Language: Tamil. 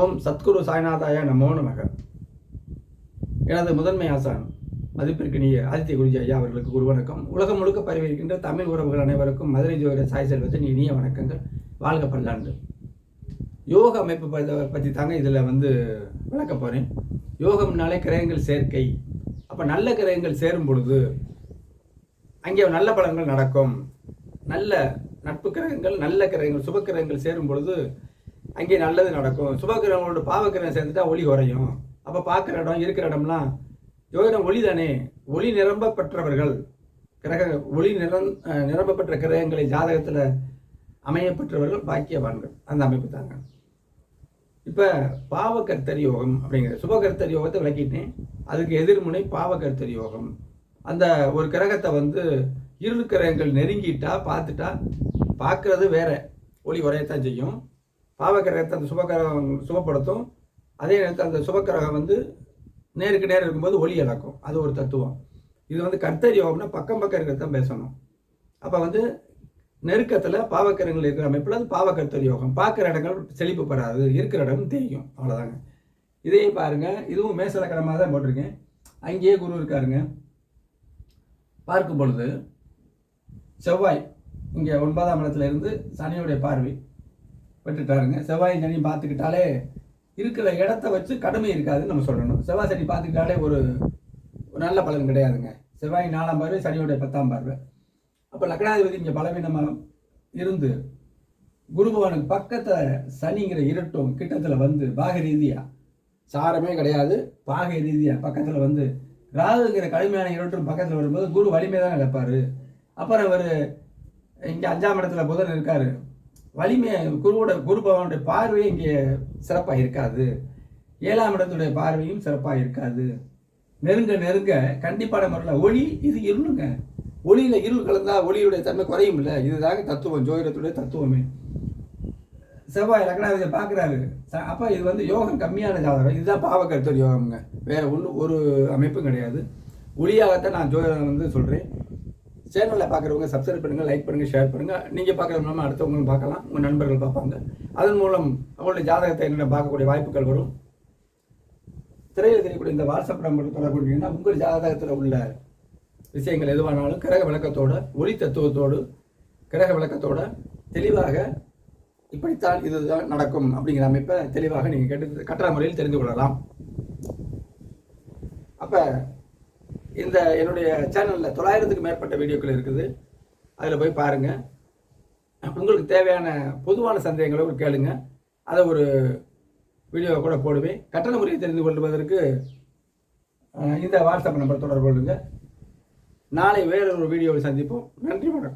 ஓம் சத்குரு சாய்நாதாய நமோ நமக. எனது முதன்மை ஆசான் மதிப்பிற்கினிய ஆதித்ய குருஜி ஐயா அவர்களுக்கு குரு வணக்கம். உலகம் முழுக்க பரவி இருக்கின்ற தமிழ் உறவுகள் அனைவருக்கும் மதுரை ஜோதிட சாய் செல்வத்தின் இனிய வணக்கங்கள். வாழ்க பல்லாண்டு. யோக அமைப்பு பற்றி தாங்க இதில் விளக்க போகிறேன். யோகம்னாலே கிரகங்கள் சேர்க்கை. அப்போ நல்ல கிரகங்கள் சேரும் பொழுது அங்கே நல்ல பலன்கள் நடக்கும். நல்ல நட்பு கிரகங்கள், நல்ல கிரகங்கள், சுப கிரகங்கள் சேரும் பொழுது அங்கே நல்லது நடக்கும். சுபகிரகங்களோட பாவக்கிரகம் சேர்ந்துட்டா ஒளி குறையும். அப்போ பார்க்குற இடம், இருக்கிற இடம்லாம் ஜோதிடம் ஒளி தானே. ஒளி நிரம்ப பெற்றவர்கள், ஒளி நிரம்ப பெற்ற கிரகங்களை ஜாதகத்தில் அமையப்பெற்றவர்கள் பாக்கியவான்கள். அந்த அமைப்பு தாங்க. இப்போ பாவகர்த்தர் யோகம் அப்படிங்கிற சுபகர்த்தர் யோகத்தை விளக்கிட்டேன். அதுக்கு எதிர்முனை பாவகர்த்தர் யோகம். அந்த ஒரு கிரகத்தை இருள் கிரகங்கள் நெருங்கிட்டா பார்த்துட்டா பார்க்கறது வேற, ஒளி குறையத்தான் செய்யும். பாவக்கிரகத்தை அந்த சுபகிரகம் சுபப்படுத்தும். அதே நேரத்தில் அந்த சுபக்கிரகம் நேருக்கு நேரம் இருக்கும்போது ஒளி இழக்கும். அது ஒரு தத்துவம். இது கர்த்தர் யோகம்னா பக்கம் இருக்கிறத பேசணும். அப்போ நெருக்கத்தில் பாவக்கிரகங்கள் இருக்கிற அமைப்பில் அது பாவகர்த்தர் யோகம். பார்க்குற இடங்கள் செழிப்பு பெறாது, இருக்கிற இடம் தேயும். அவ்வளோதாங்க. இதையே பாருங்கள். இதுவும் மேசலக்கணமாக தான் போட்டிருக்கேன். அங்கேயே குரு இருக்காருங்க. பார்க்கும் பொழுது செவ்வாய் இங்கே 9ஆம் இடத்துல இருந்து சனியுடைய பார்வை பெற்றுட்டாருங்க. செவ்வாய் சனி பார்த்துக்கிட்டாலே இருக்கிற இடத்த வச்சு கடுமை இருக்காதுன்னு நம்ம சொல்லணும். செவ்வாய் சனி பார்த்துக்கிட்டாலே ஒரு நல்ல பலன் கிடையாதுங்க. செவ்வாய் 4ஆம் பார்வை, சனியுடைய 10ஆம் பார்வை. அப்போ லக்னாதிபதி இங்கே பலவீனமாக இருந்து குரு பகவானுக்கு பக்கத்தில் சனிங்கிற இருட்டும் கிட்டத்தில் பாக ரீதியாக சாரமே கிடையாது, பாக ரீதியாக பக்கத்தில் ராகுங்கிற கடுமையான இருட்டும் பக்கத்தில் வரும்போது குரு வலிமை தான் இழப்பார். அப்புறம் அவர் இங்கே 5ஆம் இடத்துல புதன் இருக்கார். வலிமை குரு பகவானுடைய பார்வையும் இங்கே சிறப்பாக இருக்காது. 7ஆம் இடத்துடைய பார்வையும் சிறப்பாக இருக்காது. நெருங்க கண்டிப்பான முறையில் ஒளி, இது இருளுங்க. ஒளியில் இருள் கலந்தால் ஒளியுடைய தன்மை குறையும் இல்லை. இதுதாங்க தத்துவம், ஜோதிடத்துடைய தத்துவமே. செவ்வாய் லக்னாதிபதியை பார்க்குறாரு. அப்போ இது யோகம் கம்மியான ஜாதகம். இதுதான் பாவகர்த்தர் யோகம்ங்க. வேறு ஒரு அமைப்பும் கிடையாது. ஒளியாகத்தான் நான் ஜோதிடம் சொல்கிறேன். சேனலில் பார்க்குறவங்க சப்ஸ்கிரைப் பண்ணுங்கள், லைக் பண்ணுங்கள், ஷேர் பண்ணுங்கள். நீங்கள் பார்க்குறது மூலமாக அடுத்தவங்களும் பார்க்கலாம், உங்கள் நண்பர்கள் பார்ப்பாங்க. அதன் மூலம் அவங்களுடைய ஜாதகத்தை என்னென்ன பார்க்கக்கூடிய வாய்ப்புகள் வரும். திரையில் தெரியக்கூடிய இந்த வாட்ஸ்அப் நம்பர் தொடர்புனா உங்கள் ஜாதகத்தில் உள்ள விஷயங்கள் எதுவானாலும் கிரக விளக்கத்தோட, ஒளி தத்துவத்தோடு, கிரக விளக்கத்தோட தெளிவாக இப்படித்தான் இதுதான் நடக்கும் அப்படிங்கிற அமைப்பை தெளிவாக நீங்கள் கேட்டு கற்றா முறையில் தெரிந்து கொள்ளலாம். அப்போ இந்த என்னுடைய சேனலில் 900க்கும் மேற்பட்ட வீடியோக்கள் இருக்குது. அதில் போய் பாருங்கள். உங்களுக்கு தேவையான பொதுவான சந்தேகங்களை கேளுங்க. அதை ஒரு வீடியோவை கூட போடுவேன். கட்டண முறையை தெரிந்து கொள்வதற்கு இந்த வாட்ஸ்அப் நம்பர் தொடர்பு கொள்ளுங்கள். நாளை வேறொரு வீடியோவில் சந்திப்போம். நன்றி, வணக்கம்.